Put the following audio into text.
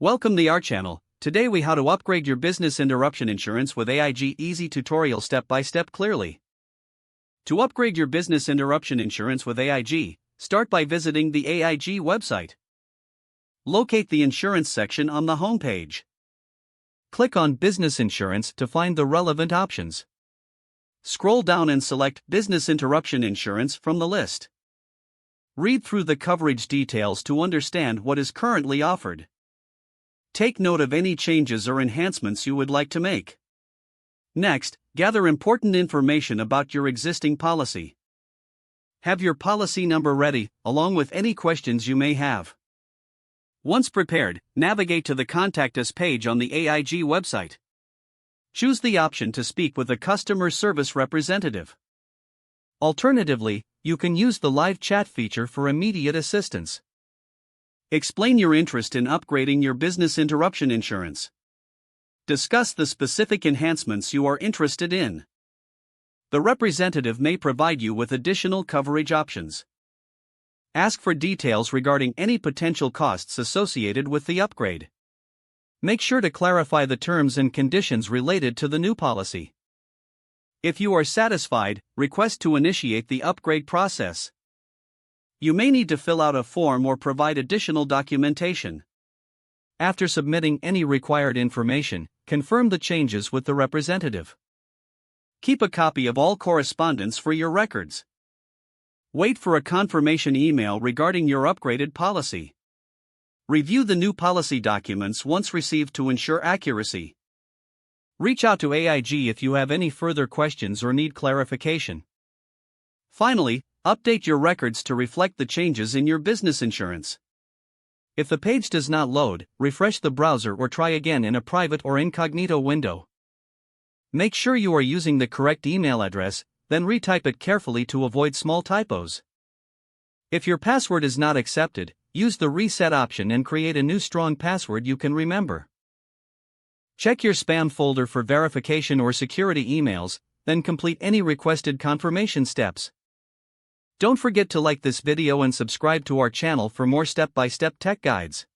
Welcome to our channel. Today we how to upgrade your business interruption insurance with AIG easy tutorial step by step clearly. To upgrade your business interruption insurance with AIG, start by visiting the AIG website. Locate the insurance section on the home page. Click on Business Insurance to find the relevant options. Scroll down and select Business Interruption Insurance from the list. Read through the coverage details to understand what is currently offered. Take note of any changes or enhancements you would like to make. Next, gather important information about your existing policy. Have your policy number ready, along with any questions you may have. Once prepared, navigate to the Contact Us page on the AIG website. Choose the option to speak with a customer service representative. Alternatively, you can use the live chat feature for immediate assistance. Explain your interest in upgrading your business interruption insurance. Discuss the specific enhancements you are interested in. The representative may provide you with additional coverage options. Ask for details regarding any potential costs associated with the upgrade. Make sure to clarify the terms and conditions related to the new policy. If you are satisfied, request to initiate the upgrade process. You may need to fill out a form or provide additional documentation. After submitting any required information, confirm the changes with the representative. Keep a copy of all correspondence for your records. Wait for a confirmation email regarding your upgraded policy. Review the new policy documents once received to ensure accuracy. Reach out to AIG if you have any further questions or need clarification. Finally, update your records to reflect the changes in your business insurance. If the page does not load, refresh the browser or try again in a private or incognito window. Make sure you are using the correct email address, then retype it carefully to avoid small typos. If your password is not accepted, use the reset option and create a new strong password you can remember. Check your spam folder for verification or security emails, then complete any requested confirmation steps. Don't forget to like this video and subscribe to our channel for more step-by-step tech guides.